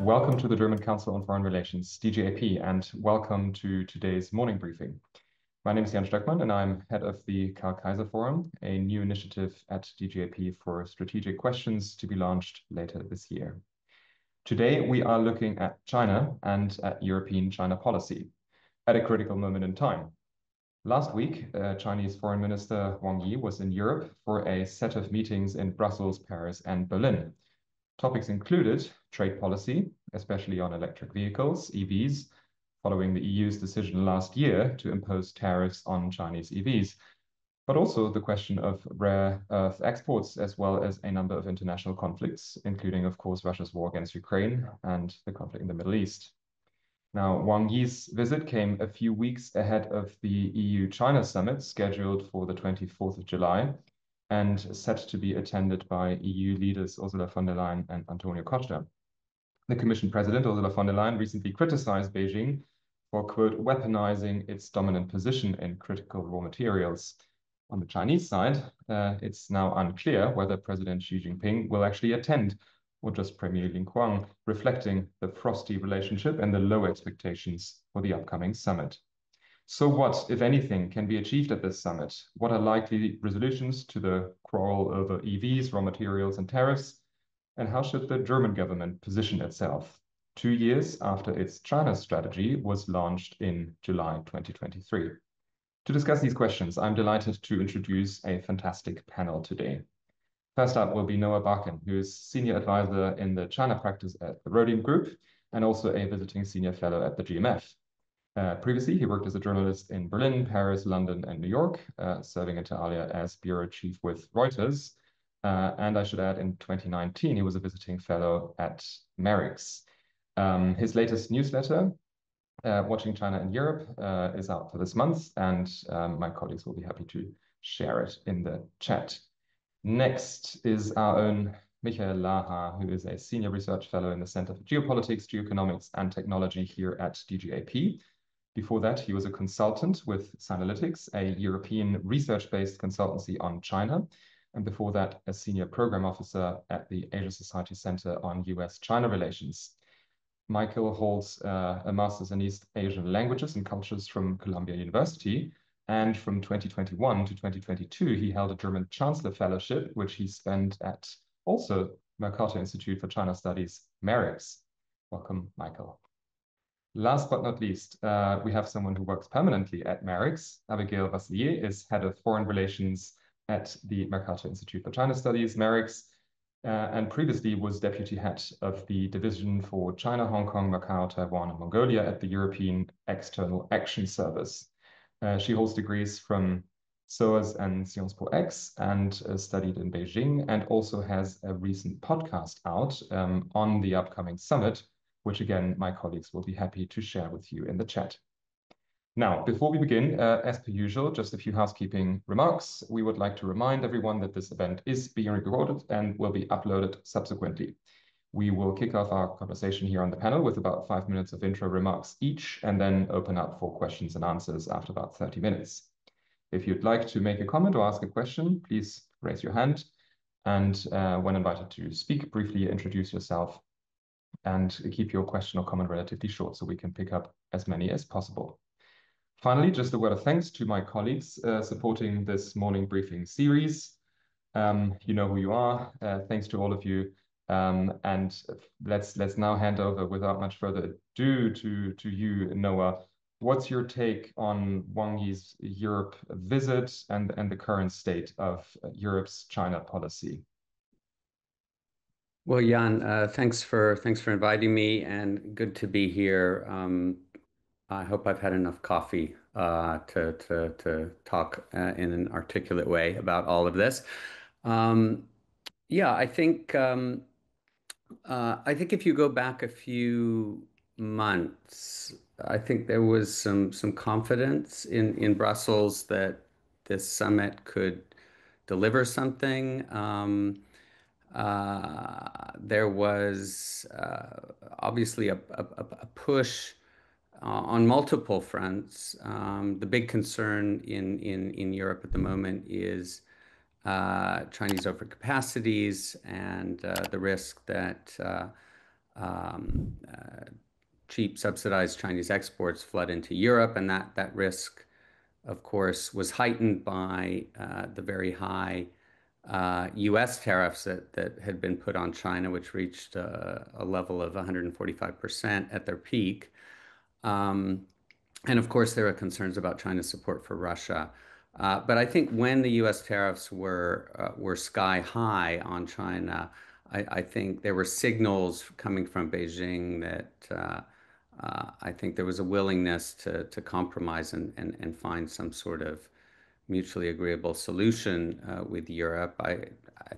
Welcome to the German Council on Foreign Relations, DGAP, and welcome to today's morning briefing. My name is Jan Stöckmann, and I'm head of the Karl Kaiser Forum, a new initiative at DGAP for strategic questions to be launched later this year. Today, we are looking at China and at European China policy at a critical moment in time. Last week, Chinese Foreign Minister Wang Yi was in Europe for a set of meetings in Brussels, Paris, and Berlin. Topics included trade policy, especially on electric vehicles, EVs, following the EU's decision last year to impose tariffs on Chinese EVs, but also the question of rare earth exports, as well as a number of international conflicts, including, of course, Russia's war against Ukraine and the conflict in the Middle East. Now, Wang Yi's visit came a few weeks ahead of the EU-China summit scheduled for the 24th of July and set to be attended by EU leaders Ursula von der Leyen and Antonio Costa. The Commission President, Ursula von der Leyen, recently criticized Beijing for, quote, weaponizing its dominant position in critical raw materials. On the Chinese side, it's now unclear whether President Xi Jinping will actually attend or just Premier Li Qiang, reflecting the frosty relationship and the low expectations for the upcoming summit. So what, if anything, can be achieved at this summit? What are likely resolutions to the quarrel over EVs, raw materials, and tariffs? And how should the German government position itself 2 years after its China strategy was launched in July 2023? To discuss these questions, I'm delighted to introduce a fantastic panel today. First up will be Noah Barkin, who is Senior Advisor in the China practice at the Rhodium Group and also a visiting Senior Fellow at the GMF. Previously, he worked as a journalist in Berlin, Paris, London, and New York, serving inter alia as Bureau Chief with Reuters. And I should add, in 2019, he was a visiting fellow at MERICS. His latest newsletter, Watching China in Europe, is out for this month, and my colleagues will be happy to share it in the chat. Next is our own Michael Laha, who is a Senior Research Fellow in the Center for Geopolitics, Geoeconomics, and Technology here at DGAP. Before that, he was a consultant with Synalytics, a European research-based consultancy on China. And before that, a senior program officer at the Asia Society Center on US-China relations. Michael holds a master's in East Asian languages and cultures from Columbia University. And from 2021 to 2022, he held a German Chancellor Fellowship, which he spent at also Mercator Institute for China Studies, MERICS. Welcome, Michael. Last but not least, we have someone who works permanently at MERICS. Abigaël Vasselier is Head of Foreign Relations at the Mercator Institute for China Studies, MERICS, and previously was Deputy Head of the Division for China, Hong Kong, Macau, Taiwan, and Mongolia at the European External Action Service. She holds degrees from SOAS and Sciences Po X and studied in Beijing, and also has a recent podcast out on the upcoming summit, which again, my colleagues will be happy to share with you in the chat. Now, before we begin, as per usual, just a few housekeeping remarks. We would like to remind everyone that this event is being recorded and will be uploaded subsequently. We will kick off our conversation here on the panel with about 5 minutes of intro remarks each, and then open up for questions and answers after about 30 minutes. If you'd like to make a comment or ask a question, please raise your hand. And when invited to speak, briefly introduce yourself and keep your question or comment relatively short so we can pick up as many as possible. Finally, just a word of thanks to my colleagues supporting this morning briefing series. You know who you are. Thanks to all of you. And let's now hand over without much further ado to you, Noah. What's your take on Wang Yi's Europe visit and the current state of Europe's China policy? Well, Jan, thanks for inviting me, and good to be here. I hope I've had enough coffee to talk in an articulate way about all of this. Yeah, I think if you go back a few months, I think there was some confidence in Brussels that this summit could deliver something. There was obviously a push on multiple fronts. The big concern in Europe at the moment is Chinese overcapacities and the risk that um, cheap subsidized Chinese exports flood into Europe, and that risk, of course, was heightened by the very high U.S. tariffs that had been put on China, which reached a level of 145% at their peak. Um, and of course, there are concerns about China's support for Russia. But I think when the U.S. tariffs were sky high on China, I think there were signals coming from Beijing that I think there was a willingness to compromise and find some sort of mutually agreeable solution with Europe. I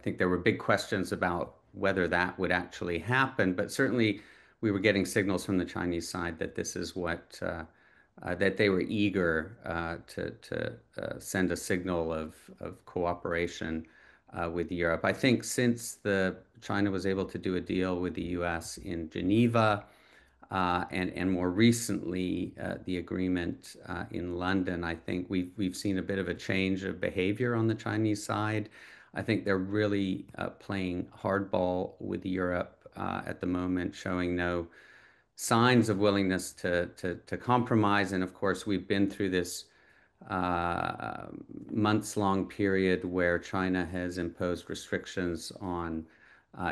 think there were big questions about whether that would actually happen, but certainly we were getting signals from the Chinese side that this is what that they were eager to send a signal of cooperation with Europe. I think since China was able to do a deal with the U.S. in Geneva, and more recently the agreement in London, I think we've seen a bit of a change of behavior on the Chinese side. I think they're really playing hardball with Europe at the moment, showing no signs of willingness to compromise. And of course, we've been through this months-long period where China has imposed restrictions on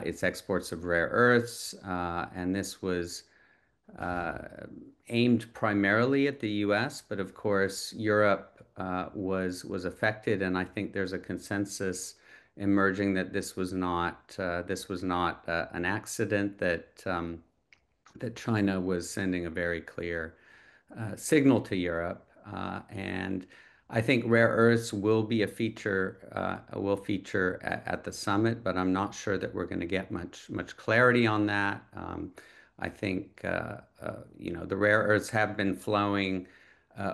its exports of rare earths, and this was uh, aimed primarily at the U.S., but of course Europe was affected, and I think there's a consensus emerging that this was not an accident, that China was sending a very clear signal to Europe, and I think rare earths will feature at the summit, but I'm not sure that we're going to get much clarity on that. I think the rare earths have been flowing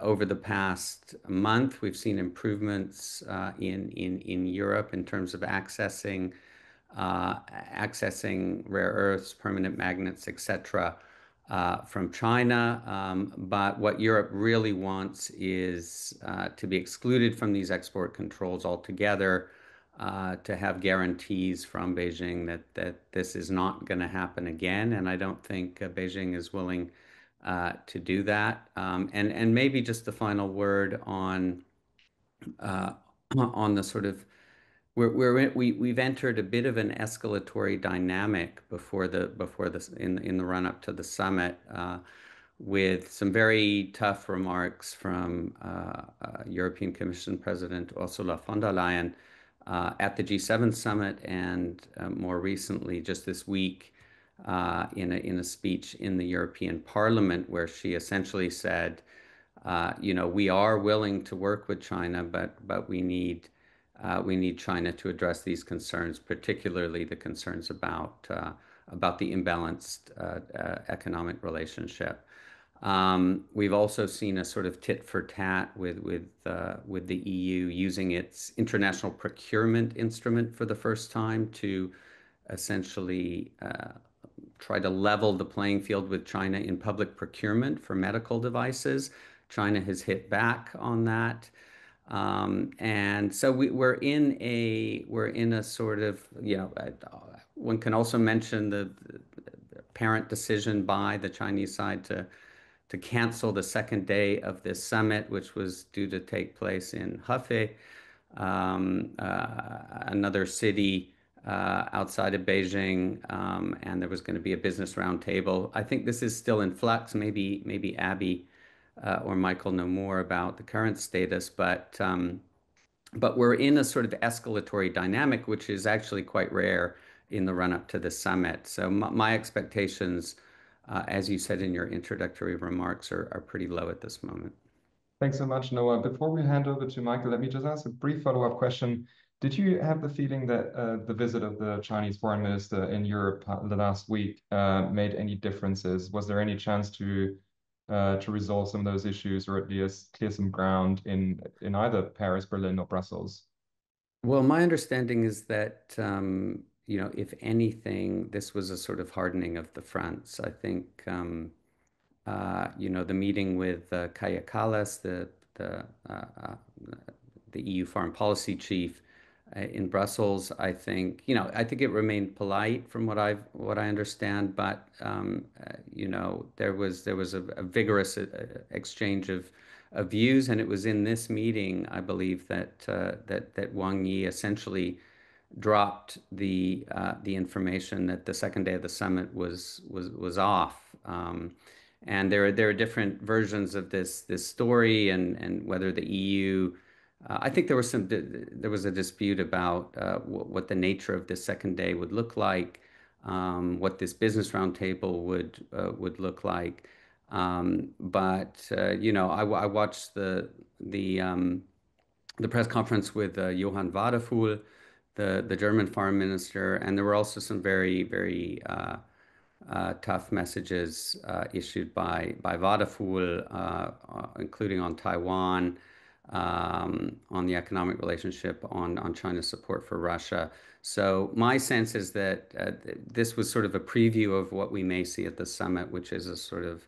over the past month. We've seen improvements in Europe in terms of accessing rare earths, permanent magnets, etc. From China. But what Europe really wants is to be excluded from these export controls altogether, to have guarantees from Beijing that this is not going to happen again. And I don't think Beijing is willing to do that. And maybe just the final word uh, on the sort of we've entered a bit of an escalatory dynamic in the run up to the summit, with some very tough remarks from European Commission President Ursula von der Leyen at the G7 summit, and more recently, just this week, in a speech in the European Parliament, where she essentially said, we are willing to work with China, but we need China to address these concerns, particularly the concerns about the imbalanced economic relationship. We've also seen a sort of tit for tat with the EU using its international procurement instrument for the first time to essentially try to level the playing field with China in public procurement for medical devices. China has hit back on that. And so we're in a sort of, one can also mention the apparent decision by the Chinese side to cancel the second day of this summit, which was due to take place in Hefei, another city outside of Beijing, and there was going to be a business roundtable. I think this is still in flux. Maybe Abby or Michael know more about the current status, but we're in a sort of escalatory dynamic, which is actually quite rare in the run-up to the summit. So my expectations, as you said in your introductory remarks, are pretty low at this moment. Thanks so much, Noah. Before we hand over to Michael, let me just ask a brief follow-up question. Did you have the feeling that the visit of the Chinese foreign minister in Europe the last week made any differences? Was there any chance to resolve some of those issues, or at least clear some ground in either Paris, Berlin, or Brussels? Well, my understanding is that, if anything, this was a sort of hardening of the fronts. I think, the meeting with Kaja Kallas, the EU foreign policy chief, in Brussels. I think, I think it remained polite from what I understand, but there was a vigorous exchange of views, and it was in this meeting, I believe, that Wang Yi essentially dropped the information that the second day of the summit was off. And there are different versions of this story, and whether the EU. I think there was a dispute about what the nature of this second day would look like, what this business roundtable would look like. I watched the press conference with Johann Wadephul, the German foreign minister, and there were also some very tough messages issued by Wadephul, including on Taiwan, on the economic relationship, on China's support for Russia. So my sense is that this was sort of a preview of what we may see at the summit, which is a sort of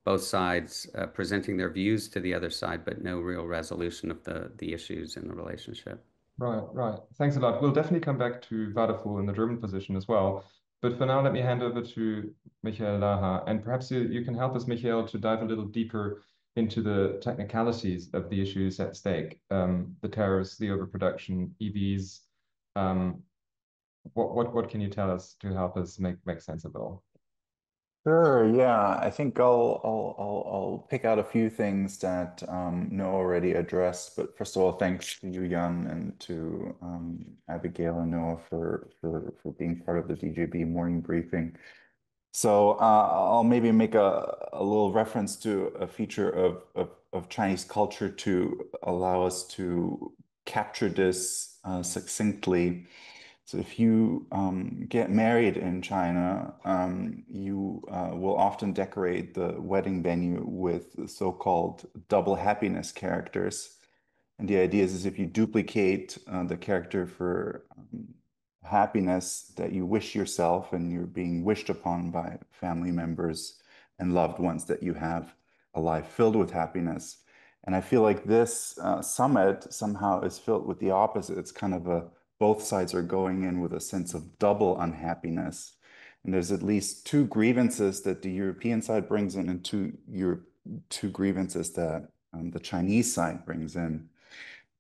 both sides presenting their views to the other side, but no real resolution of the issues in the relationship. Right, right. Thanks a lot. We'll definitely come back to Wadephul in the German position as well. But for now, let me hand over to Michael Laha. And perhaps you can help us, Michael, to dive a little deeper into the technicalities of the issues at stake, the tariffs, the overproduction, EVs. What can you tell us to help us make sense of it all? Sure, yeah. I think I'll pick out a few things that Noah already addressed. But first of all, thanks to you, Jan, and to Abigail and Noah for being part of the DGB morning briefing. So I'll maybe make a little reference to a feature of Chinese culture to allow us to capture this succinctly. So if you get married in China, you will often decorate the wedding venue with so-called double happiness characters. And the idea is if you duplicate the character for happiness that you wish yourself and you're being wished upon by family members and loved ones that you have a life filled with happiness. And I feel like this summit somehow is filled with the opposite. It's kind of both sides are going in with a sense of double unhappiness. And there's at least two grievances that the European side brings in and two grievances that the Chinese side brings in.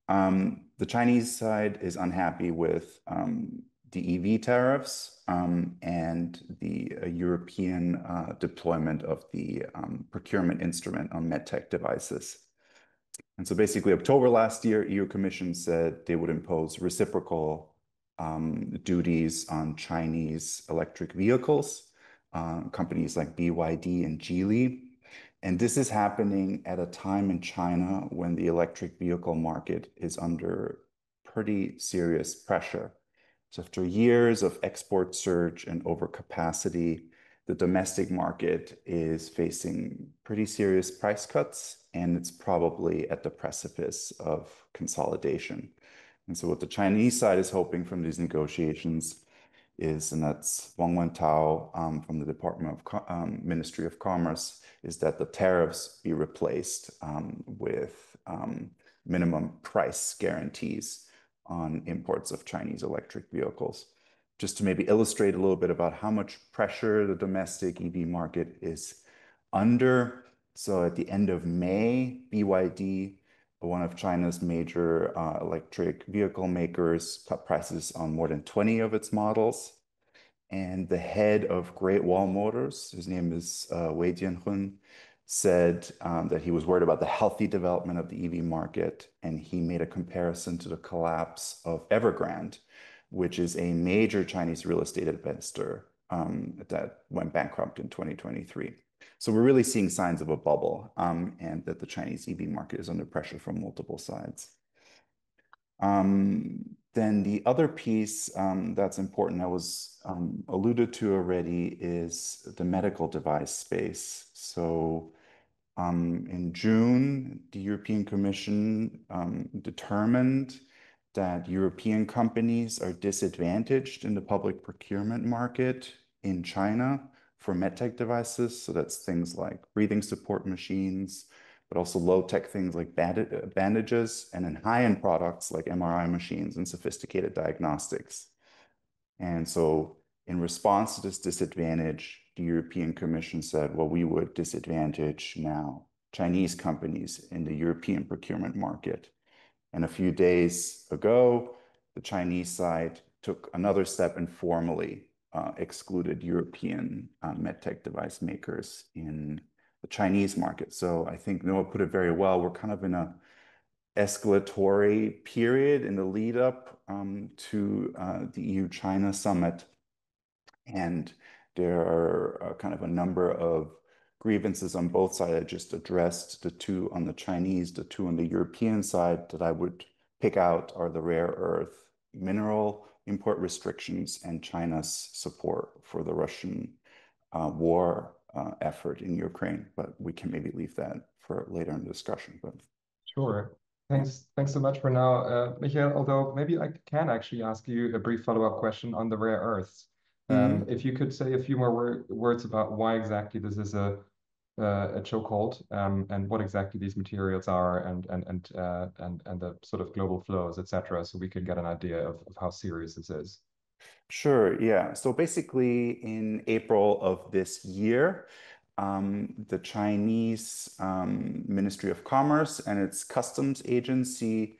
The Chinese side is unhappy with the EV tariffs and the European deployment of the procurement instrument on medtech devices. And so basically, October last year, EU Commission said they would impose reciprocal duties on Chinese electric vehicles, companies like BYD and Geely. And this is happening at a time in China when the electric vehicle market is under pretty serious pressure. So after years of export surge and overcapacity, the domestic market is facing pretty serious price cuts, and it's probably at the precipice of consolidation. And so what the Chinese side is hoping from these negotiations is, and that's Wang Wentao from the Department of Ministry of Commerce, is that the tariffs be replaced with minimum price guarantees on imports of Chinese electric vehicles. Just to maybe illustrate a little bit about how much pressure the domestic EV market is under. So at the end of May, BYD, one of China's major electric vehicle makers, cut prices on more than 20 of its models. And the head of Great Wall Motors, his name is Wei Jianhun, said that he was worried about the healthy development of the EV market. And he made a comparison to the collapse of Evergrande, which is a major Chinese real estate investor that went bankrupt in 2023. So we're really seeing signs of a bubble and that the Chinese EV market is under pressure from multiple sides. Then the other piece that's important that was alluded to already is the medical device space. So in June, the European Commission determined that European companies are disadvantaged in the public procurement market in China for medtech devices. So that's things like breathing support machines, but also low-tech things like bandages, and then high-end products like MRI machines and sophisticated diagnostics. And so in response to this disadvantage, the European Commission said, well, we would disadvantage now Chinese companies in the European procurement market. And a few days ago, the Chinese side took another step and formally excluded European medtech device makers in the Chinese market. So I think Noah put it very well. We're kind of in a escalatory period in the lead up to the EU-China summit. And there are kind of a number of grievances on both sides. I just addressed the two on the Chinese, the two on the European side that I would pick out are the rare earth mineral import restrictions and China's support for the Russian war effort in Ukraine. But we can maybe leave that for later in the discussion. But sure. Thanks so much for now, Michael, although maybe I can actually ask you a brief follow-up question on the rare earths. If you could say a few more words about why exactly this is a chokehold, and what exactly these materials are, and the sort of global flows, etc., so we can get an idea of how serious this is. Sure, yeah. So basically, in April of this year, the Chinese Ministry of Commerce and its customs agency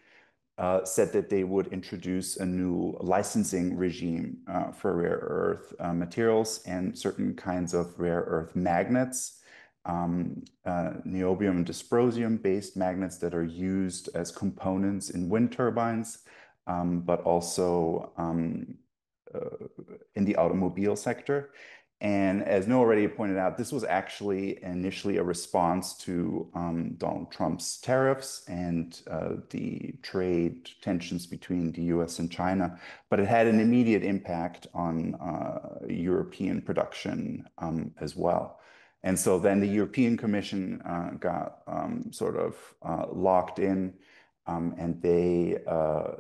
said that they would introduce a new licensing regime for rare earth materials and certain kinds of rare earth magnets, niobium and dysprosium-based magnets that are used as components in wind turbines, but also in the automobile sector. And as Noah already pointed out, this was actually initially a response to Donald Trump's tariffs and the trade tensions between the US and China, but it had an immediate impact on European production as well. And so then the European Commission got sort of locked in, and they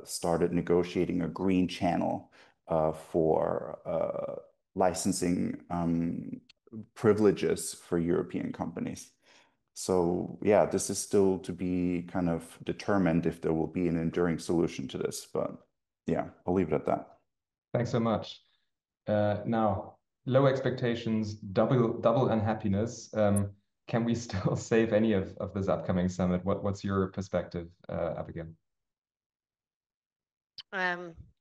started negotiating a green channel for licensing privileges for European companies. So yeah, this is still to be kind of determined if there will be an enduring solution to this. But yeah, I'll leave it at that. Thanks so much. Now, low expectations, double unhappiness. Can we still save any of this upcoming summit? What's your perspective, Abigaël?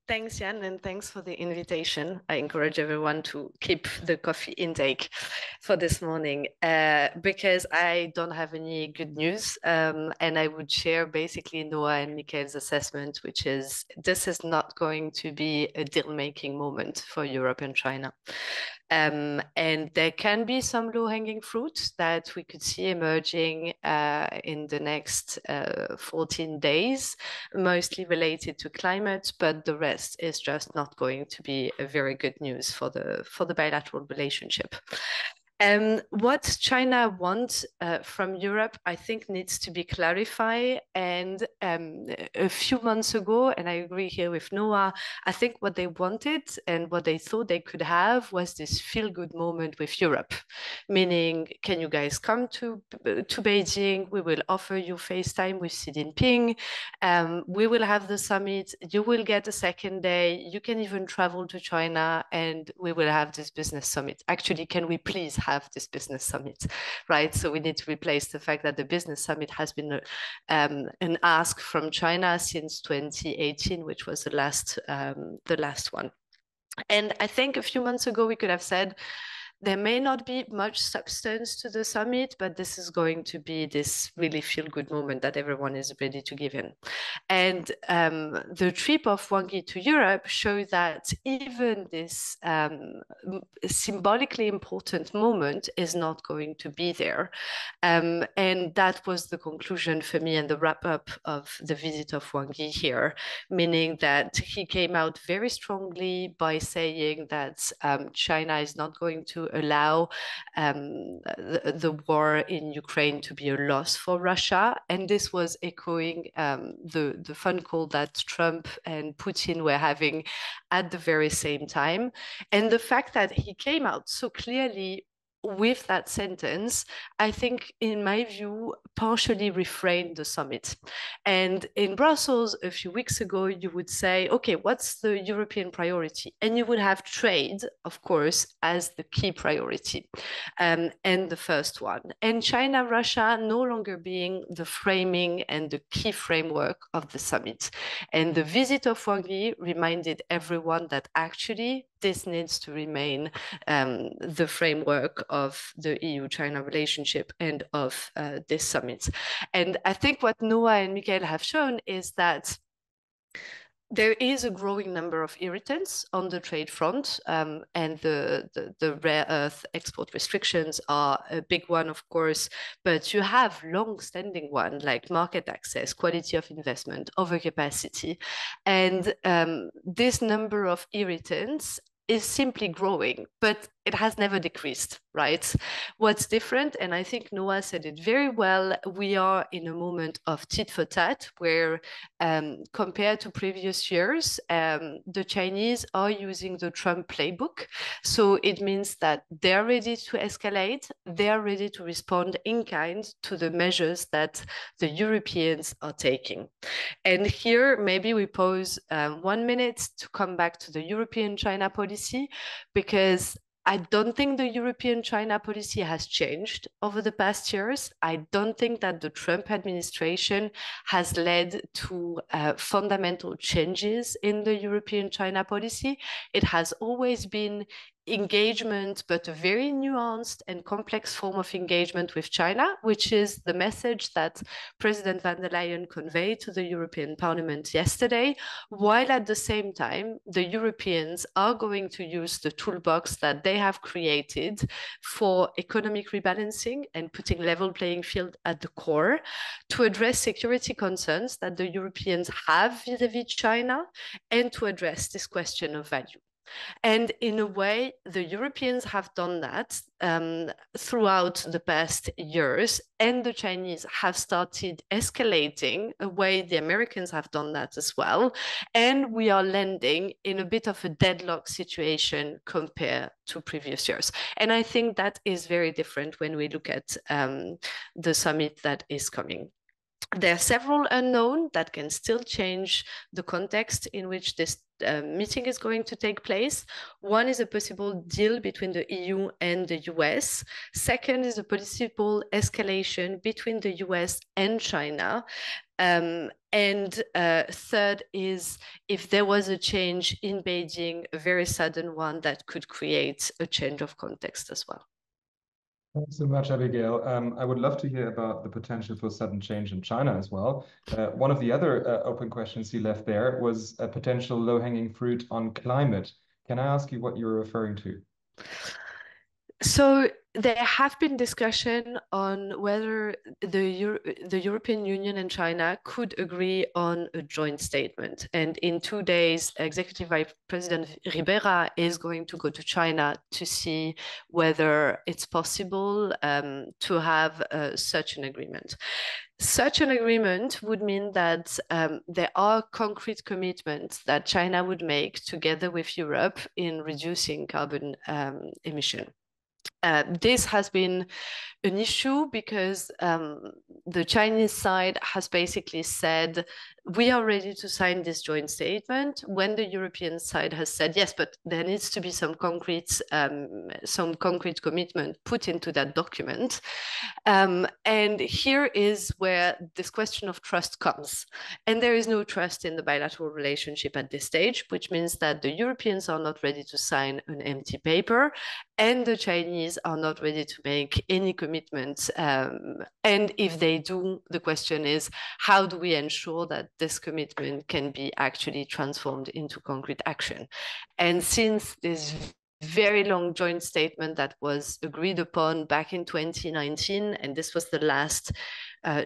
Thanks, Jan, and thanks for the invitation. I encourage everyone to keep the coffee intake for this morning because I don't have any good news. And I would share basically Noah and Michael's assessment, which is this is not going to be a deal-making moment for Europe and China. And there can be some low-hanging fruit that we could see emerging in the next 14 days, mostly related to climate, but the rest is just not going to be a very good news for the bilateral relationship. What China wants from Europe, I think, needs to be clarified. And a few months ago, and I agree here with Noah, I think what they wanted and what they thought they could have was this feel-good moment with Europe, meaning, can you guys come to Beijing? We will offer you FaceTime with Xi Jinping. We will have the summit. You will get a second day. You can even travel to China, and we will have this business summit. Actually, can we please have this business summit, right? So we need to replace the fact that the business summit has been an ask from China since 2018, which was the last one. And I think a few months ago, we could have said, there may not be much substance to the summit, but this is going to be this really feel-good moment that everyone is ready to give in. And the trip of Wang Yi to Europe showed that even this symbolically important moment is not going to be there. And that was the conclusion for me and the wrap-up of the visit of Wang Yi here, meaning that he came out very strongly by saying that China is not going to allow the war in Ukraine to be a loss for Russia. And this was echoing the phone call that Trump and Putin were having at the very same time. And the fact that he came out so clearly with that sentence, I think, in my view, partially reframed the summit. And in Brussels a few weeks ago, you would say, okay, what's the European priority? And you would have trade, of course, as the key priority and the first one. And China, Russia no longer being the framing and the key framework of the summit. And the visit of Wang Yi reminded everyone that actually this needs to remain the framework of the EU-China relationship and of this summit. And I think what Noah and Michael have shown is that there is a growing number of irritants on the trade front, and the rare earth export restrictions are a big one, of course, but you have long-standing ones like market access, quality of investment, overcapacity, and this number of irritants is simply growing, but it has never decreased, right? What's different, and I think Noah said it very well, we are in a moment of tit for tat where compared to previous years, the Chinese are using the Trump playbook. So it means that they're ready to escalate, they're ready to respond in kind to the measures that the Europeans are taking. And here, maybe we pause 1 minute to come back to the European China policy, because I don't think the European China policy has changed over the past years. I don't think that the Trump administration has led to fundamental changes in the European China policy. It has always been engagement, but a very nuanced and complex form of engagement with China, which is the message that President von der Leyen conveyed to the European Parliament yesterday, while at the same time, the Europeans are going to use the toolbox that they have created for economic rebalancing and putting level playing field at the core to address security concerns that the Europeans have vis-à-vis China and to address this question of value. And in a way, the Europeans have done that throughout the past years, and the Chinese have started escalating a way the Americans have done that as well. And we are landing in a bit of a deadlock situation compared to previous years. And I think that is very different when we look at the summit that is coming. There are several unknown that can still change the context in which this meeting is going to take place. One is a possible deal between the EU and the US. Second is a possible escalation between the US and China. And third is if there was a change in Beijing, a very sudden one that could create a change of context as well. Thanks so much, Abigail. I would love to hear about the potential for sudden change in China as well. One of the other open questions you left there was a potential low-hanging fruit on climate. Can I ask you what you're referring to? So there have been discussion on whether the European Union and China could agree on a joint statement. And in 2 days, Executive Vice President Ribera is going to go to China to see whether it's possible to have such an agreement. Such an agreement would mean that there are concrete commitments that China would make together with Europe in reducing carbon emission. This has been an issue because the Chinese side has basically said, we are ready to sign this joint statement, when the European side has said, yes, but there needs to be some concrete commitment put into that document. And here is where this question of trust comes. And there is no trust in the bilateral relationship at this stage, which means that the Europeans are not ready to sign an empty paper, and the Chinese are not ready to make any commitments. And if they do, the question is, how do we ensure that this commitment can be actually transformed into concrete action? And since this very long joint statement that was agreed upon back in 2019, and this was the last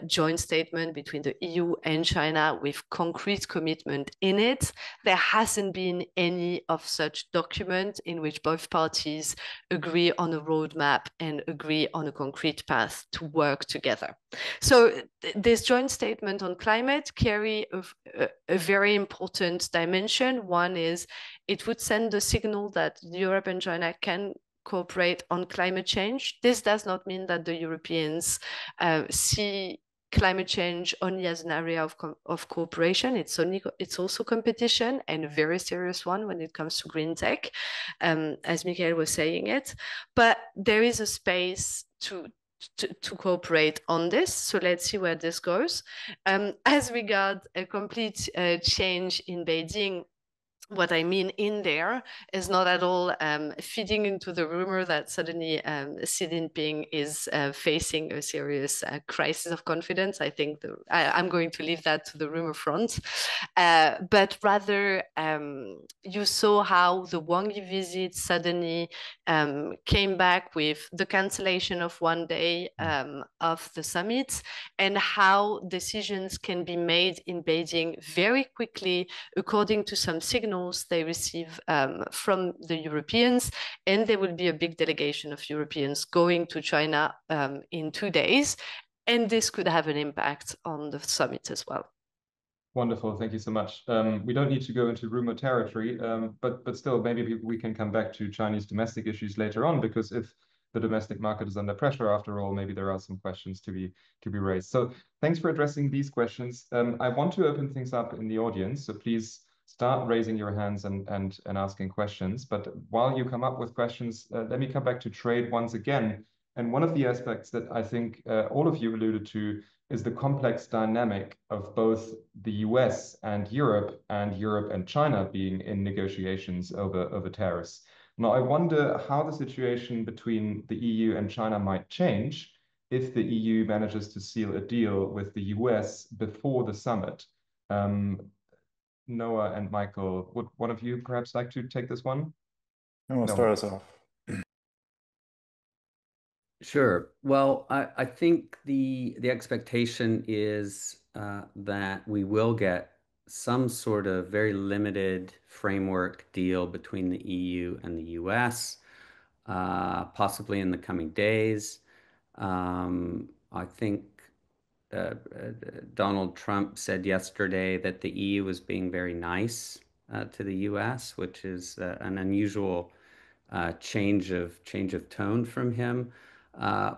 joint statement between the EU and China with concrete commitment in it, there hasn't been any of such document in which both parties agree on a roadmap and agree on a concrete path to work together. So this joint statement on climate carry a very important dimension. One is it would send the signal that Europe and China can cooperate on climate change. This does not mean that the Europeans see climate change only as an area of cooperation. It's also competition, and a very serious one when it comes to green tech, as Michael was saying it. But there is a space to cooperate on this. So let's see where this goes. As regard a complete change in Beijing, what I mean in there is not at all feeding into the rumor that suddenly Xi Jinping is facing a serious crisis of confidence. I think I'm going to leave that to the rumor front. But rather, you saw how the Wang Yi visit suddenly came back with the cancellation of one day of the summit, and how decisions can be made in Beijing very quickly according to some signals they receive from the Europeans. And there will be a big delegation of Europeans going to China in 2 days. And this could have an impact on the summit as well. Wonderful, thank you so much. We don't need to go into rumor territory, but still, maybe we can come back to Chinese domestic issues later on, because if the domestic market is under pressure, after all, maybe there are some questions to be raised. So thanks for addressing these questions. I want to open things up in the audience, so please start raising your hands and asking questions. But while you come up with questions, let me come back to trade once again. And one of the aspects that I think all of you alluded to is the complex dynamic of both the US and Europe and China being in negotiations over tariffs. Now, I wonder how the situation between the EU and China might change if the EU manages to seal a deal with the US before the summit. Noah and Michael, would one of you perhaps like to take this one? And we'll start us off. Sure. Well, I think the expectation is that we will get some sort of very limited framework deal between the EU and the US, possibly in the coming days. I think Donald Trump said yesterday that the EU was being very nice to the US, which is an unusual change of tone from him,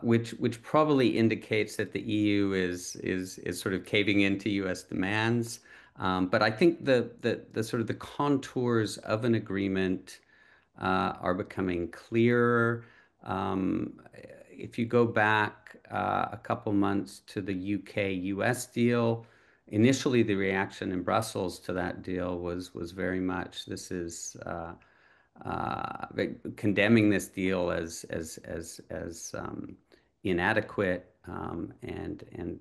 which probably indicates that the EU is sort of caving into US demands. But I think the sort of the contours of an agreement are becoming clearer. If you go back a couple months to the UK-US deal, initially the reaction in Brussels to that deal was very much this is condemning this deal as inadequate and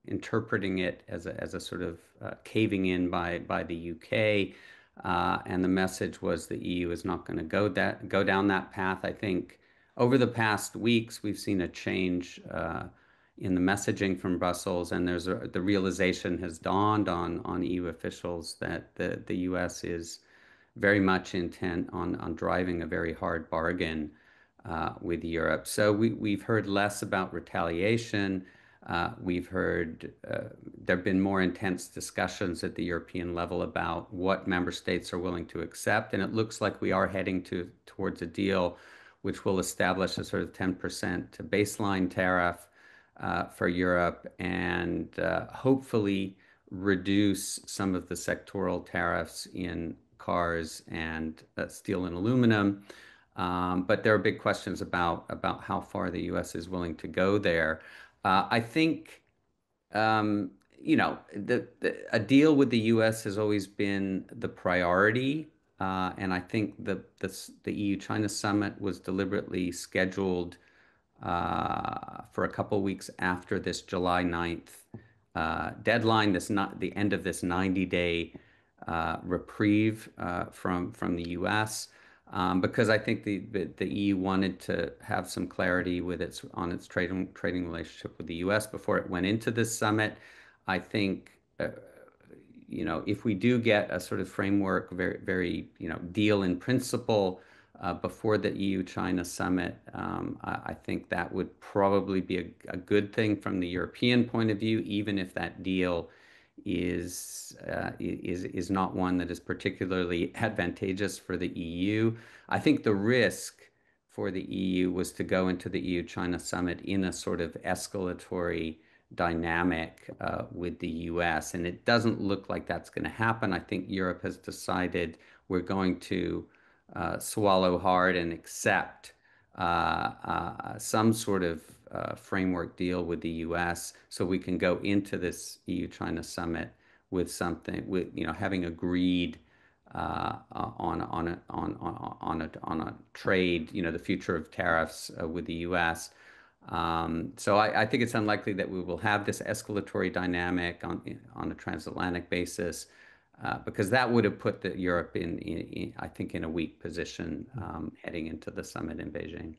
interpreting it as a sort of caving in by the UK. And the message was the EU is not going to go down that path. I think over the past weeks, we've seen a change in the messaging from Brussels, and the realization has dawned on EU officials that the US is very much intent on driving a very hard bargain with Europe. So we've heard less about retaliation. We've heard there have been more intense discussions at the European level about what member states are willing to accept. And it looks like we are heading towards a deal which will establish a sort of 10% baseline tariff for Europe and hopefully reduce some of the sectoral tariffs in cars and steel and aluminum. But there are big questions about how far the US is willing to go there. I think, you know, a deal with the US has always been the priority. And I think the EU-China summit was deliberately scheduled for a couple of weeks after this July 9th deadline, the end of this 90-day reprieve from the US. Because I think the EU wanted to have some clarity on its trading relationship with the US before it went into this summit. I think, you know, if we do get a sort of framework, very you know, deal in principle before the EU-China summit, I think that would probably be a good thing from the European point of view, even if that deal is not one that is particularly advantageous for the EU. I think the risk for the EU was to go into the EU-China summit in a sort of escalatory dynamic with the US. And it doesn't look like that's going to happen. I think Europe has decided we're going to swallow hard and accept some sort of framework deal with the US so we can go into this EU-China summit with something, with, you know, having agreed on a trade, you know, the future of tariffs with the U.S. So I think it's unlikely that we will have this escalatory dynamic on a transatlantic basis, because that would have put Europe in, I think, in a weak position heading into the summit in Beijing.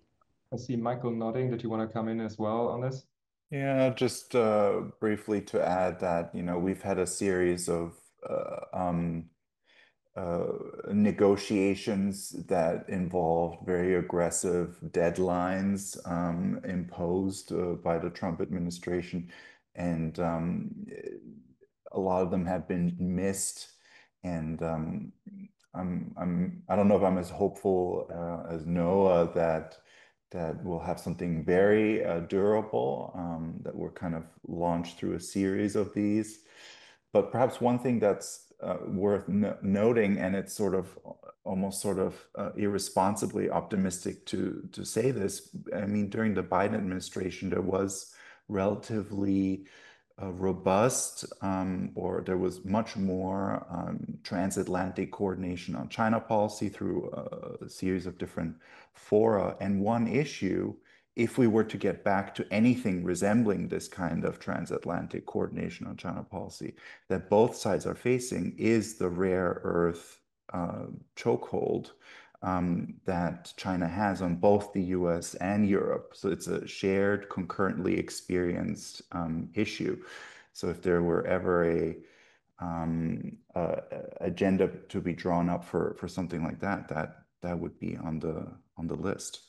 I see Michael nodding. Did you want to come in as well on this? Yeah, just briefly to add that, you know, we've had a series of negotiations that involved very aggressive deadlines imposed by the Trump administration, and a lot of them have been missed. And I don't know if I'm as hopeful as Noah that we'll have something very durable, that we're kind of launched through a series of these. But perhaps one thing that's worth noting, and it's sort of almost sort of irresponsibly optimistic to say this. I mean, during the Biden administration, there was relatively robust, or there was much more transatlantic coordination on China policy through a series of different fora. And one issue, if we were to get back to anything resembling this kind of transatlantic coordination on China policy that both sides are facing, is the rare earth chokehold that China has on both the US and Europe. So it's a shared, concurrently experienced issue. So if there were ever a agenda to be drawn up for something like that, that would be on the list.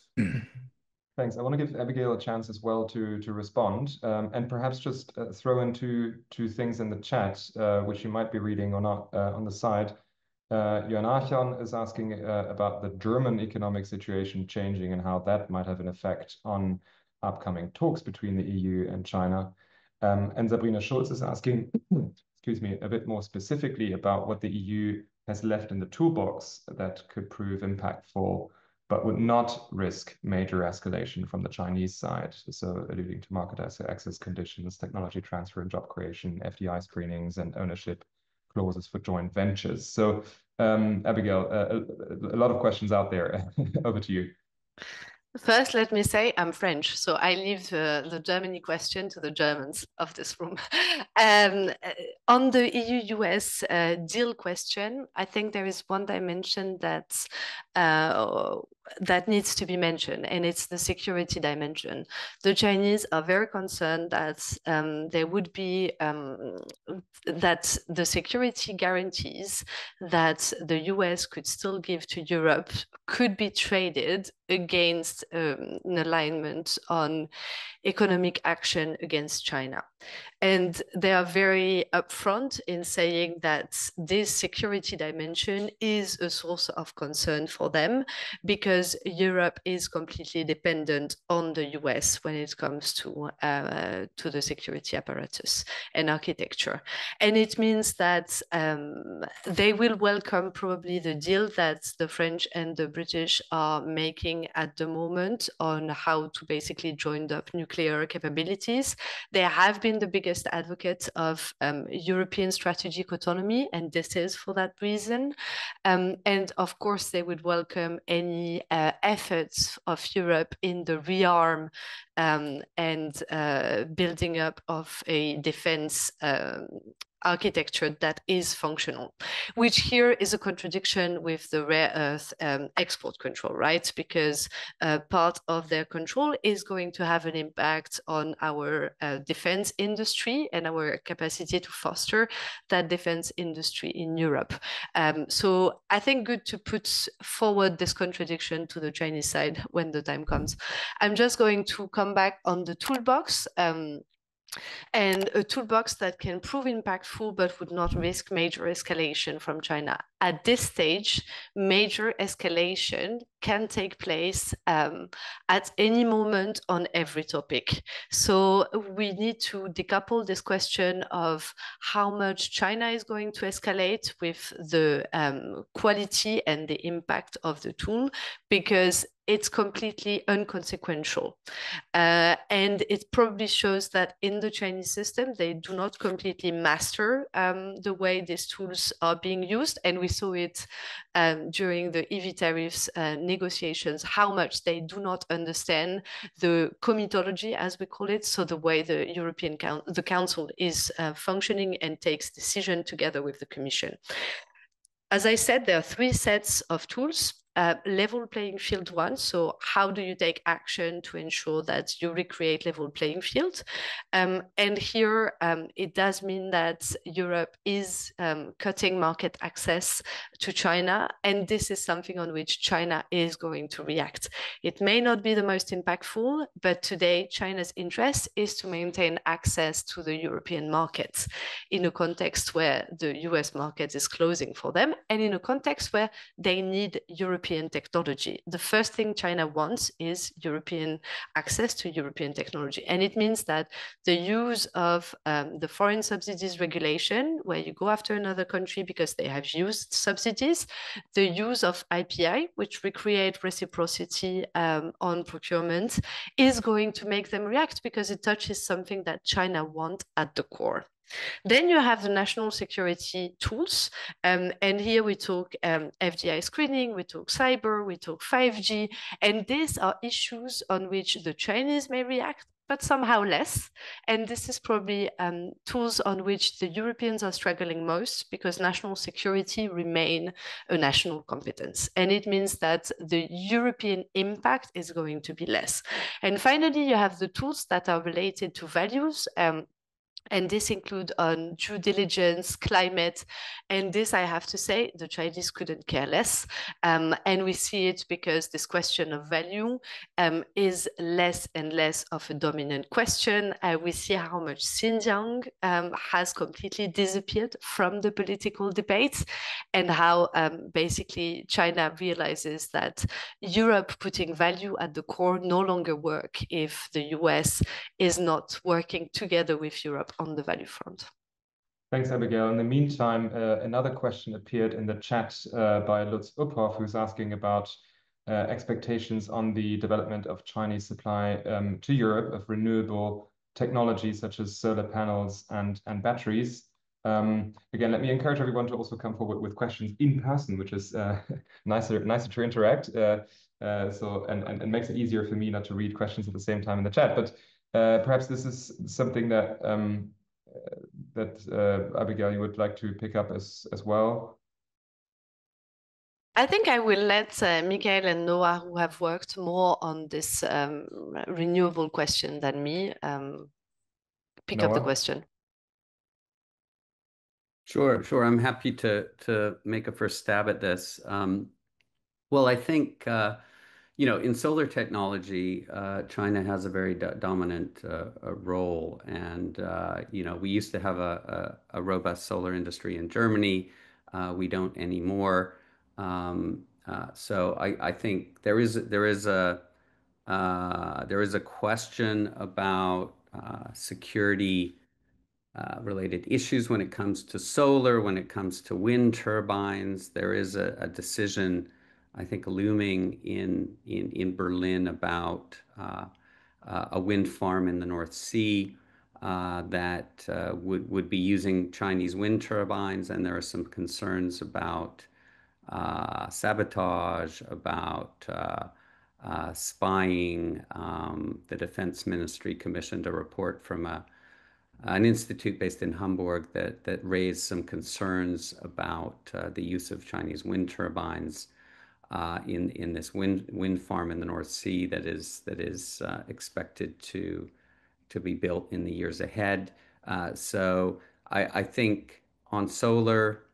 Thanks. I want to give Abigail a chance as well to respond, and perhaps just throw in two things in the chat, which you might be reading or not on the side. Johann is asking about the German economic situation changing and how that might have an effect on upcoming talks between the EU and China. And Sabrina Schulz is asking, excuse me, a bit more specifically about what the EU has left in the toolbox that could prove impactful, but would not risk major escalation from the Chinese side. So alluding to market access conditions, technology transfer and job creation, FDI screenings, and ownership clauses for joint ventures. So Abigail, a lot of questions out there. Over to you. First, let me say I'm French, so I leave the Germany question to the Germans of this room. On the EU-US deal question, I think there is one dimension that needs to be mentioned, and it's the security dimension. The Chinese are very concerned that there would be that the security guarantees that the US could still give to Europe could be traded against an alignment on economic action against China. And they are very upfront in saying that this security dimension is a source of concern for them, because Europe is completely dependent on the US when it comes to the security apparatus and architecture. And it means that they will welcome probably the deal that the French and the British are making at the moment on how to basically join up nuclear capabilities. They have been the biggest advocate of European strategic autonomy, and this is for that reason. And of course, they would welcome any efforts of Europe in the rearm and building up of a defense architecture that is functional, which here is a contradiction with the rare earth export control, right? Because part of their control is going to have an impact on our defense industry and our capacity to foster that defense industry in Europe. So I think good to put forward this contradiction to the Chinese side when the time comes. I'm just going to come back on the toolbox. and a toolbox that can prove impactful but would not risk major escalation from China. At this stage, major escalation can take place at any moment on every topic. So we need to decouple this question of how much China is going to escalate with the quality and the impact of the tool, because it's completely inconsequential. And it probably shows that in the Chinese system, they do not completely master the way these tools are being used. And we saw it during the EV tariffs negotiations, how much they do not understand the comitology, as we call it, so the way the the Council is functioning and takes decision together with the Commission. As I said, there are three sets of tools. Level playing field one. So how do you take action to ensure that you recreate level playing field? And here it does mean that Europe is cutting market access to China. And this is something on which China is going to react. It may not be the most impactful, but today China's interest is to maintain access to the European markets in a context where the US market is closing for them, and in a context where they need European technology. The first thing China wants is European access to European technology. And it means that the use of the foreign subsidies regulation, where you go after another country because they have used subsidies, the use of IPI, which recreate reciprocity on procurement, is going to make them react because it touches something that China wants at the core. Then you have the national security tools. And here we talk FDI screening, we talk cyber, we talk 5G. And these are issues on which the Chinese may react, but somehow less. And this is probably tools on which the Europeans are struggling most, because national security remain a national competence. And it means that the European impact is going to be less. And finally, you have the tools that are related to values. And this includes on due diligence, climate, and this, I have to say, the Chinese couldn't care less. And we see it because this question of value is less and less of a dominant question. We see how much Xinjiang has completely disappeared from the political debates, and how basically China realizes that Europe putting value at the core no longer work if the US is not working together with Europe on the value front. Thanks, Abigail. In the meantime, another question appeared in the chat by Lutz Uphoff, who's asking about expectations on the development of Chinese supply to Europe of renewable technologies such as solar panels and batteries. Again, let me encourage everyone to also come forward with questions in person, which is nicer to interact. And makes it easier for me not to read questions at the same time in the chat. But perhaps this is something that Abigail, you would like to pick up as well. I think I will let Michael and Noah, who have worked more on this renewable question than me, pick up the question. Sure. I'm happy to make a first stab at this. Well, I think in solar technology, China has a very dominant role, and we used to have a robust solar industry in Germany. We don't anymore. So I think there is a question about security related issues when it comes to solar, when it comes to wind turbines. There is a decision, I think, looming in Berlin about a wind farm in the North Sea that would be using Chinese wind turbines, and there are some concerns about sabotage, about spying. The Defense Ministry commissioned a report from an institute based in Hamburg that raised some concerns about the use of Chinese wind turbines in this wind farm in the North Sea that is expected to be built in the years ahead. So I think on solar,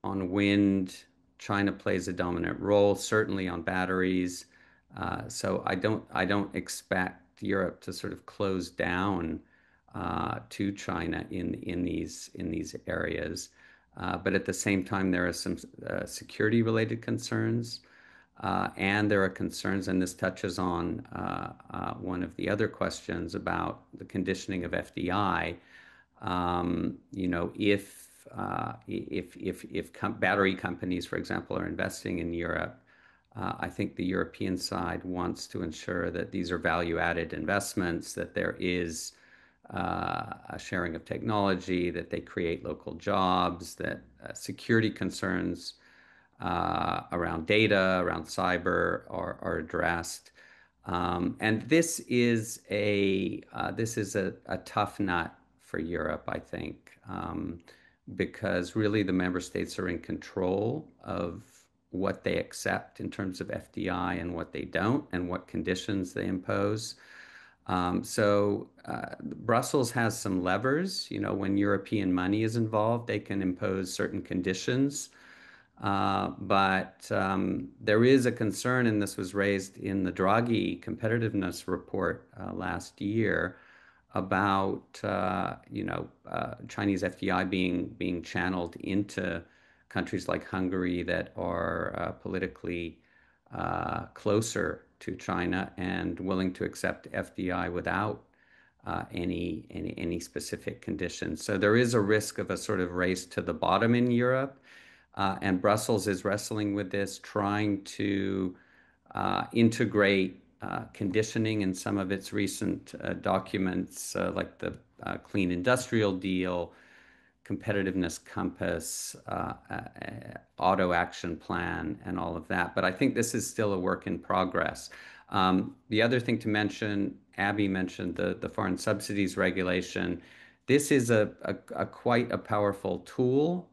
on wind, China plays a dominant role, certainly on batteries. So I don't expect Europe to sort of close down to China in these areas. But at the same time, there are some security-related concerns, and there are concerns, and this touches on one of the other questions about the conditioning of FDI. You know, if battery companies, for example, are investing in Europe, I think the European side wants to ensure that these are value-added investments, that there is a sharing of technology, that they create local jobs, that security concerns around data, around cyber are addressed. And this is a tough nut for Europe, I think, because really the member states are in control of what they accept in terms of FDI and what they don't, and what conditions they impose. Brussels has some levers. You know, when European money is involved, they can impose certain conditions. But there is a concern, and this was raised in the Draghi competitiveness report last year, about Chinese FDI being channeled into countries like Hungary that are politically closer to China and willing to accept FDI without any specific conditions. So there is a risk of a sort of race to the bottom in Europe, and Brussels is wrestling with this, trying to integrate conditioning in some of its recent documents, like the Clean Industrial Deal, Competitiveness Compass, Auto Action Plan, and all of that. But I think this is still a work in progress. The other thing to mention, Abby mentioned the foreign subsidies regulation. This is a quite a powerful tool.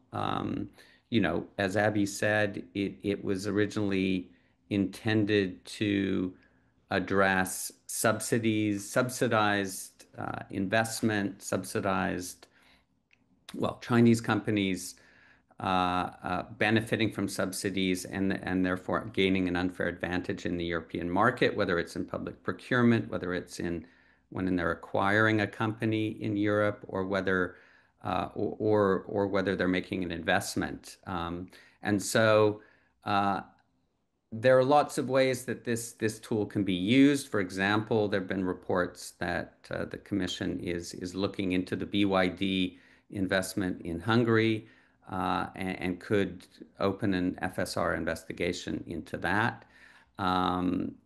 You know, as Abby said, it was originally intended to address subsidized investment, Chinese companies benefiting from subsidies and therefore gaining an unfair advantage in the European market, whether it's in public procurement, whether it's when they're acquiring a company in Europe, or whether they're making an investment. And so there are lots of ways that this tool can be used. For example, there have been reports that the Commission is looking into the BYD investment in Hungary, and could open an FSR investigation into that.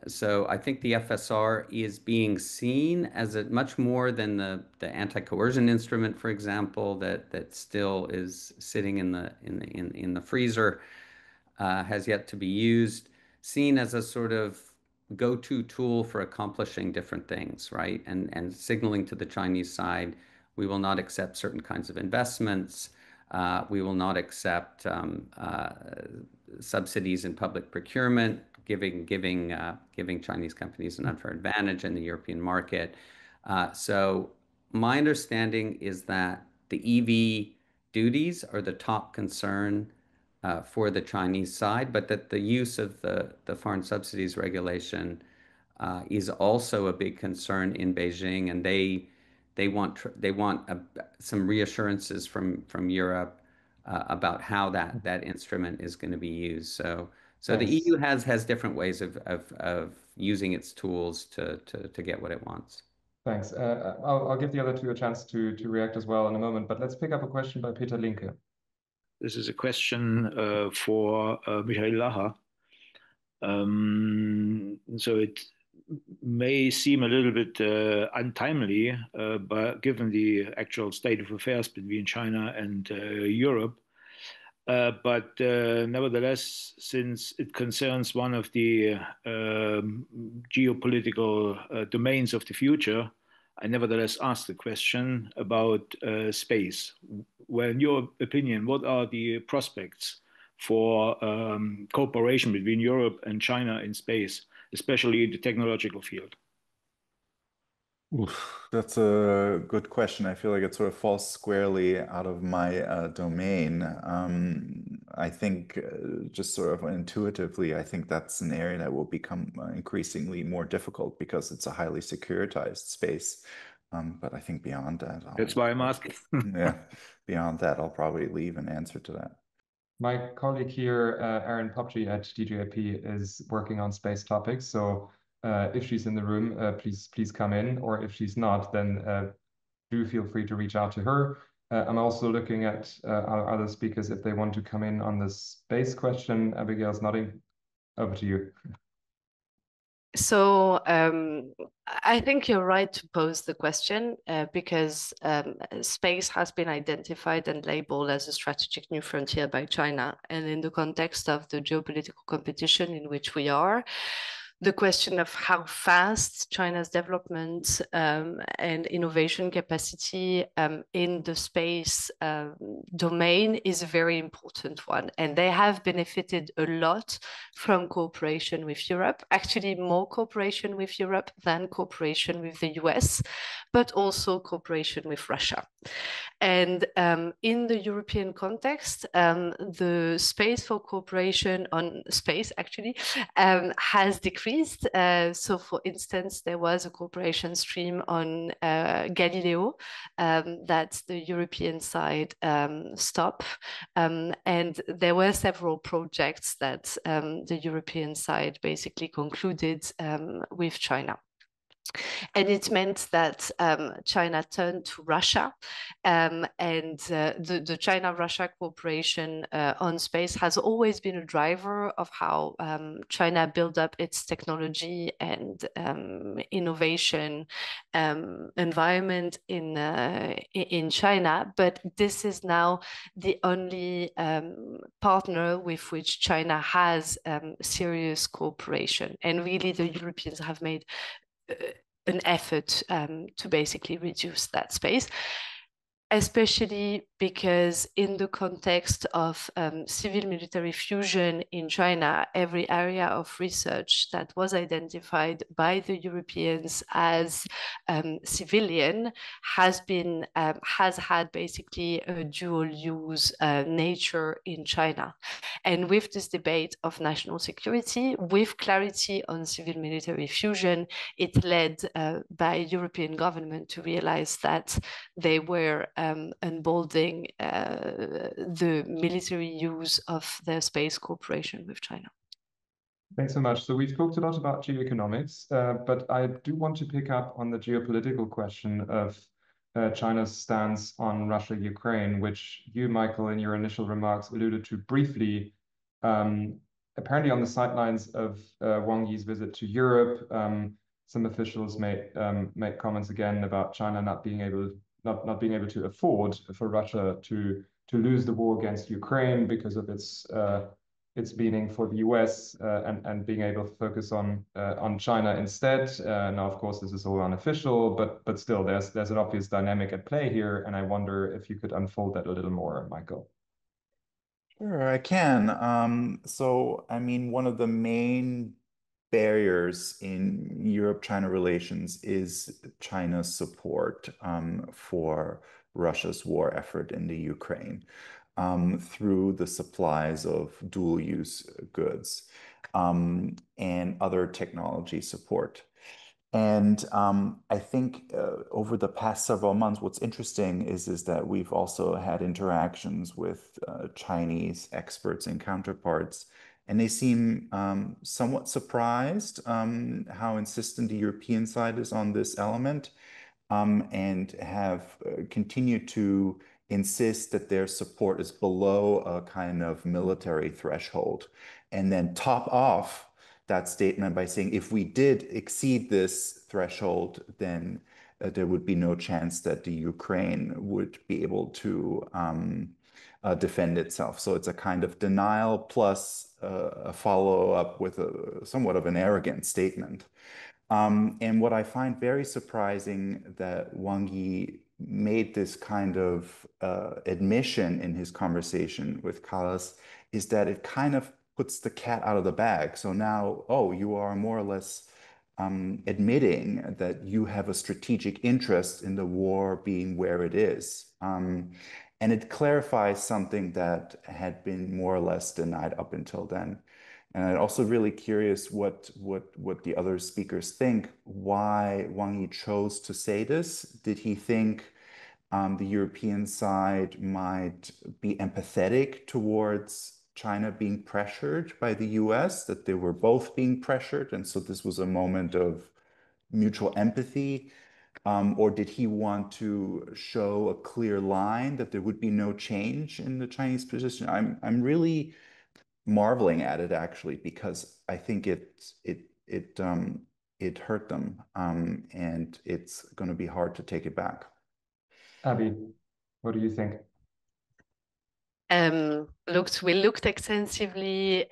So I think the FSR is being seen as much more than the anti-coercion instrument, for example, that still is sitting in the freezer, has yet to be used, seen as a sort of go-to tool for accomplishing different things, right? And signaling to the Chinese side, we will not accept certain kinds of investments. We will not accept subsidies in public procurement, giving Chinese companies an unfair advantage in the European market. So my understanding is that the EV duties are the top concern for the Chinese side, but that the use of the foreign subsidies regulation is also a big concern in Beijing, and they want some reassurances from Europe about how that instrument is going to be used. So the EU has different ways of using its tools to get what it wants. Thanks. I'll give the other two a chance to react as well in a moment, but let's pick up a question by Peter Linke. This is a question for Michael Laha. So it may seem a little bit untimely, but given the actual state of affairs between China and Europe, but nevertheless, since it concerns one of the geopolitical domains of the future, I nevertheless ask the question about space. Well, in your opinion, what are the prospects for cooperation between Europe and China in space, especially in the technological field? Oof, that's a good question. I feel like it sort of falls squarely out of my domain. I think just sort of intuitively, I think that's an area that will become increasingly more difficult because it's a highly securitized space. But I think beyond that, that's why I'm asking. Yeah, beyond that, I'll probably leave an answer to that. My colleague here, Erin Popchi at DGAP, is working on space topics. So if she's in the room, please come in. Or if she's not, then do feel free to reach out to her. I'm also looking at our other speakers if they want to come in on the space question. Abigail's nodding. Over to you. So I think you're right to pose the question because space has been identified and labeled as a strategic new frontier by China. And in the context of the geopolitical competition in which we are, the question of how fast China's development and innovation capacity in the space domain is a very important one. And they have benefited a lot from cooperation with Europe, actually more cooperation with Europe than cooperation with the US, but also cooperation with Russia. And in the European context, the space for cooperation on space actually has decreased. So for instance, there was a cooperation stream on Galileo that the European side stopped. And there were several projects that the European side basically concluded with China. And it meant that China turned to Russia, and the China-Russia cooperation on space has always been a driver of how China built up its technology and innovation environment in China. But this is now the only partner with which China has serious cooperation. And really, the Europeans have made an effort to basically reduce that space, especially because in the context of civil-military fusion in China, every area of research that was identified by the Europeans as civilian has had basically a dual-use nature in China. And with this debate of national security, with clarity on civil-military fusion, it led by European government to realize that they were emboldening the military use of their space cooperation with China. Thanks so much. So we've talked a lot about geoeconomics, but I do want to pick up on the geopolitical question of China's stance on Russia-Ukraine, which you, Michael, in your initial remarks alluded to briefly. Apparently on the sidelines of Wang Yi's visit to Europe, some officials made comments again about China not being able to afford for Russia to lose the war against Ukraine because of its meaning for the US and being able to focus on China instead. Now, of course, this is all unofficial, but still, there's an obvious dynamic at play here, and I wonder if you could unfold that a little more, Michael. Sure, I can. So, I mean, one of the main barriers in Europe-China relations is China's support for Russia's war effort in the Ukraine through the supplies of dual-use goods and other technology support. And I think over the past several months, what's interesting is that we've also had interactions with Chinese experts and counterparts, and they seem somewhat surprised how insistent the European side is on this element, and have continued to insist that their support is below a kind of military threshold, and then top off that statement by saying if we did exceed this threshold, then there would be no chance that the Ukraine would be able to defend itself. So it's a kind of denial plus a follow-up with somewhat of an arrogant statement. And what I find very surprising that Wang Yi made this kind of admission in his conversation with Kallas is that it kind of puts the cat out of the bag. So now, oh, you are more or less admitting that you have a strategic interest in the war being where it is. And it clarifies something that had been more or less denied up until then. And I'm also really curious what the other speakers think, why Wang Yi chose to say this. Did he think the European side might be empathetic towards China being pressured by the US, that they were both being pressured, and so this was a moment of mutual empathy? Or did he want to show a clear line that there would be no change in the Chinese position? I'm really marveling at it, actually, because I think it hurt them, and it's going to be hard to take it back. Abby, what do you think? We looked extensively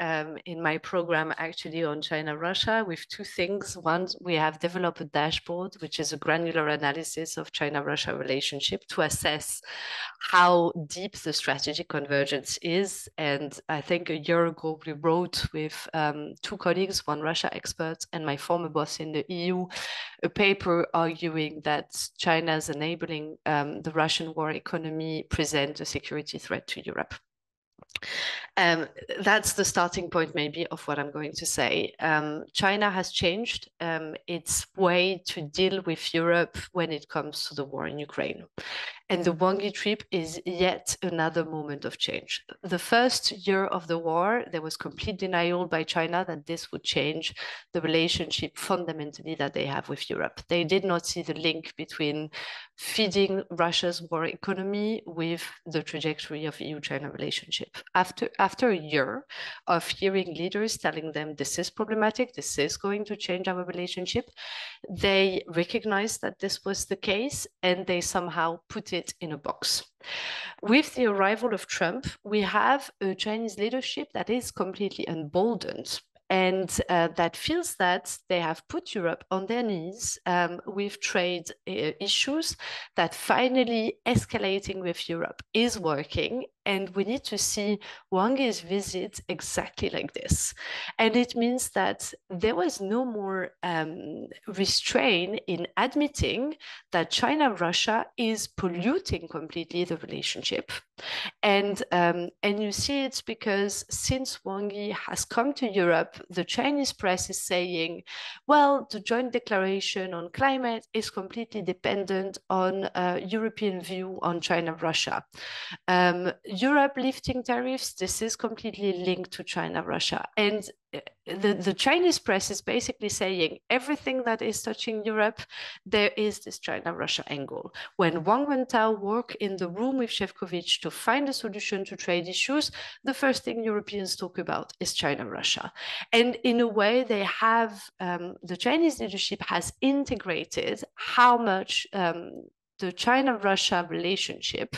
in my program actually on China-Russia with two things. One, we have developed a dashboard, which is a granular analysis of China-Russia relationship to assess how deep the strategic convergence is. And I think a year ago, we wrote with two colleagues, one Russia expert and my former boss in the EU, a paper arguing that China's enabling the Russian war economy present a security threat to Europe. That's the starting point maybe of what I'm going to say. China has changed its way to deal with Europe when it comes to the war in Ukraine. And the Wang Yi trip is yet another moment of change. The first year of the war, there was complete denial by China that this would change the relationship fundamentally that they have with Europe. They did not see the link between feeding Russia's war economy with the trajectory of EU-China relationship. After a year of hearing leaders telling them this is problematic, this is going to change our relationship, they recognized that this was the case and they somehow put it in a box. With the arrival of Trump, we have a Chinese leadership that is completely emboldened and that feels that they have put Europe on their knees with trade issues, that finally escalating with Europe is working. And we need to see Wang Yi's visit exactly like this. And it means that there was no more restraint in admitting that China-Russia is polluting completely the relationship. And you see it because since Wang Yi has come to Europe, the Chinese press is saying, well, the joint declaration on climate is completely dependent on European view on China-Russia. Europe lifting tariffs, this is completely linked to China-Russia. And the Chinese press is basically saying everything that is touching Europe, there is this China-Russia angle. When Wang Wentao worked in the room with Shevkovich to find a solution to trade issues, the first thing Europeans talk about is China-Russia. And in a way, they have, the Chinese leadership has integrated how much the China-Russia relationship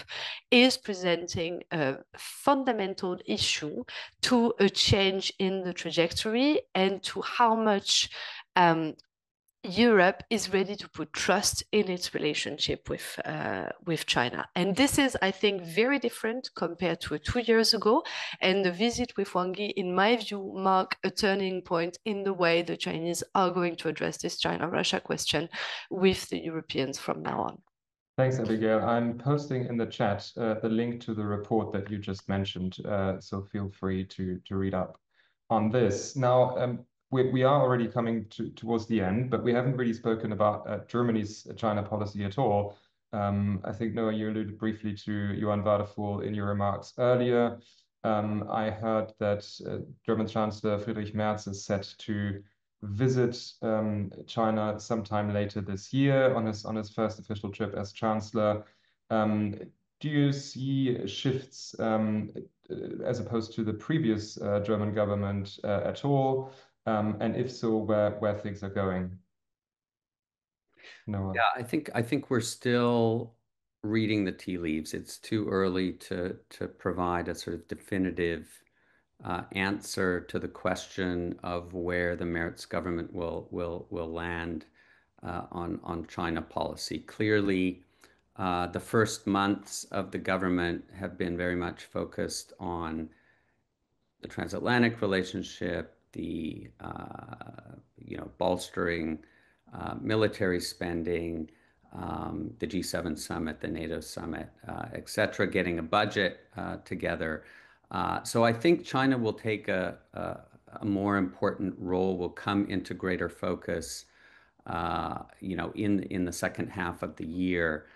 is presenting a fundamental issue to a change in the trajectory and to how much Europe is ready to put trust in its relationship with China. And this is, I think, very different compared to 2 years ago. And the visit with Wang Yi, in my view, marked a turning point in the way the Chinese are going to address this China-Russia question with the Europeans from now on. Thanks, Abigail. I'm posting in the chat the link to the report that you just mentioned, so feel free to read up on this. Now, we are already coming towards the end, but we haven't really spoken about Germany's China policy at all. I think, Noah, you alluded briefly to Johann Wadephul in your remarks earlier. I heard that German Chancellor Friedrich Merz is set to visit China sometime later this year on his first official trip as Chancellor. Do you see shifts as opposed to the previous German government at all? And if so, where things are going? Noah. Yeah, I think we're still reading the tea leaves. It's too early to provide a sort of definitive answer to the question of where the Merz government will land on China policy. Clearly, the first months of the government have been very much focused on the transatlantic relationship, the bolstering military spending, the G7 summit, the NATO summit, et cetera, getting a budget together. So I think China will take a a more important role will come into greater focus, in the second half of the year.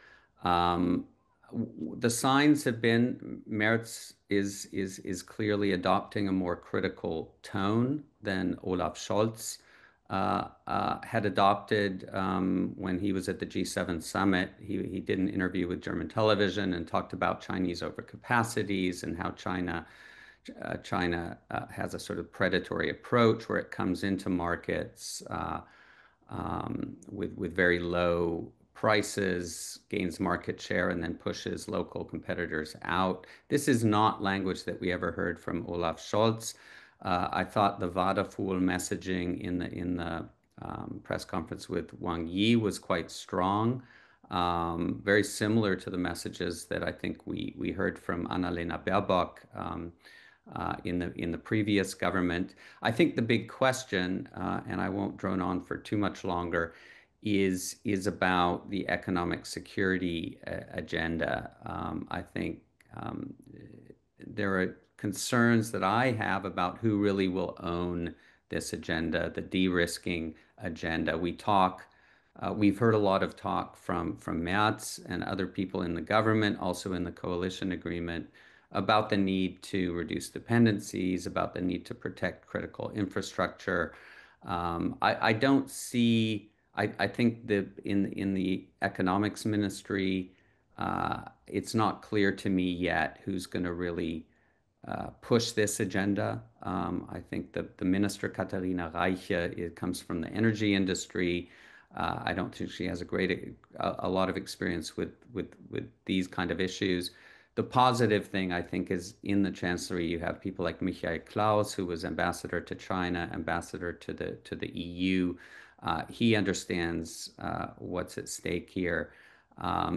The signs have been Merz is clearly adopting a more critical tone than Olaf Scholz had adopted when he was at the G7 summit. He did an interview with German television and talked about Chinese overcapacities and how China has a sort of predatory approach where it comes into markets with very low prices, gains market share, and then pushes local competitors out. This is not language that we ever heard from Olaf Scholz. I thought the Wadephul messaging in the press conference with Wang Yi was quite strong, very similar to the messages that I think we heard from Annalena Baerbock in the previous government. I think the big question, and I won't drone on for too much longer, is about the economic security agenda. I think there are concerns that I have about who really will own this agenda, the de-risking agenda. We've heard a lot of talk from Merz and other people in the government, also in the coalition agreement, about the need to reduce dependencies, about the need to protect critical infrastructure. I don't see. I think in the economics ministry, it's not clear to me yet who's going to really push this agenda. I think the minister Katharina Reiche, it comes from the energy industry. I don't think she has a lot of experience with these kind of issues. The positive thing, I think, is in the Chancellery, you have people like Michael Klaus, who was ambassador to China, ambassador to the EU. He understands what's at stake here.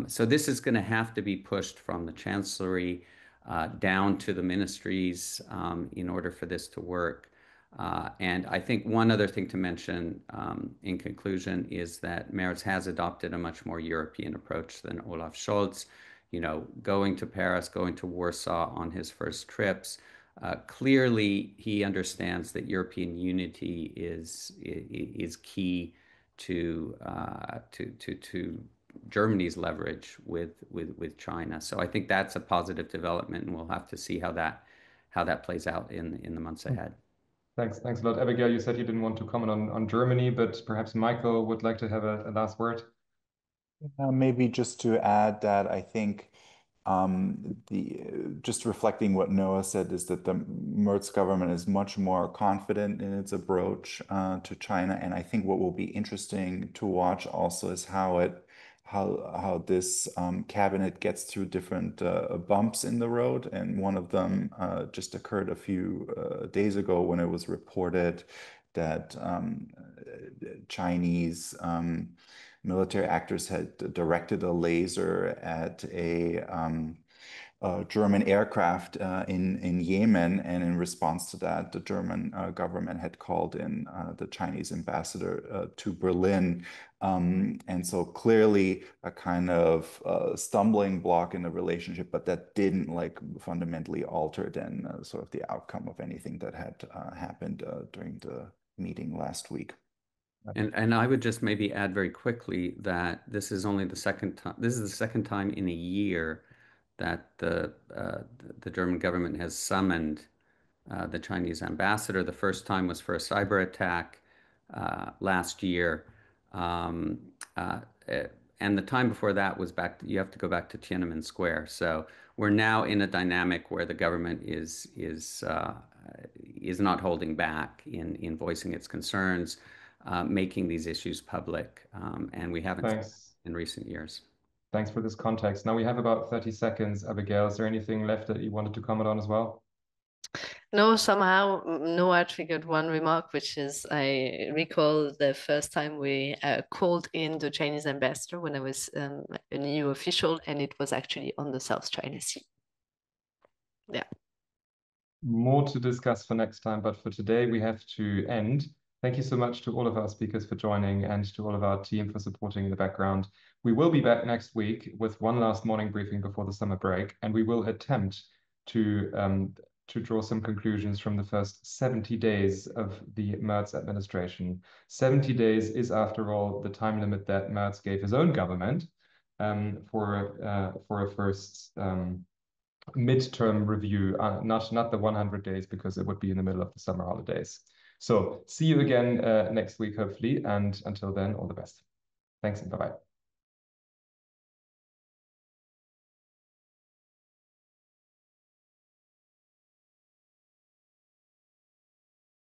So this is going to have to be pushed from the Chancellery down to the ministries in order for this to work. And I think one other thing to mention in conclusion is that Merz has adopted a much more European approach than Olaf Scholz. Going to Paris, going to Warsaw on his first trips. Clearly, he understands that European unity is key to Germany's leverage with China. So I think that's a positive development, and we'll have to see how that plays out in the months ahead. Thanks a lot, Abigail. You said you didn't want to comment on Germany, but perhaps Michael would like to have a last word. Maybe just to add that I think just reflecting what Noah said is that the Merz government is much more confident in its approach to China, and I think what will be interesting to watch also is how this cabinet gets through different bumps in the road, and one of them just occurred a few days ago when it was reported that Chinese military actors had directed a laser at a German aircraft in Yemen, and in response to that, the German government had called in the Chinese ambassador to Berlin. And so clearly a kind of stumbling block in the relationship, but that didn't fundamentally alter then sort of the outcome of anything that had happened during the meeting last week. And I would just maybe add very quickly that this is only the second time. This is the second time in a year that the German government has summoned the Chinese ambassador. The first time was for a cyber attack last year, and the time before that was you have to go back to Tiananmen Square. So we're now in a dynamic where the government is not holding back in voicing its concerns. Making these issues public, and we haven't seen in recent years. Thanks for this context. Now we have about 30 seconds. Abigail, is there anything left that you wanted to comment on as well? No, somehow Noah triggered one remark, which is I recall the first time we called in the Chinese ambassador when I was an EU official, and it was actually on the South China Sea. Yeah. More to discuss for next time, but for today we have to end. Thank you so much to all of our speakers for joining and to all of our team for supporting in the background. We will be back next week with one last morning briefing before the summer break, and we will attempt to to draw some conclusions from the first 70 days of the Merz administration. 70 days is, after all, the time limit that Merz gave his own government for a first midterm review, not the 100 days, because it would be in the middle of the summer holidays. So see you again next week, hopefully, and until then, all the best. Thanks and bye-bye.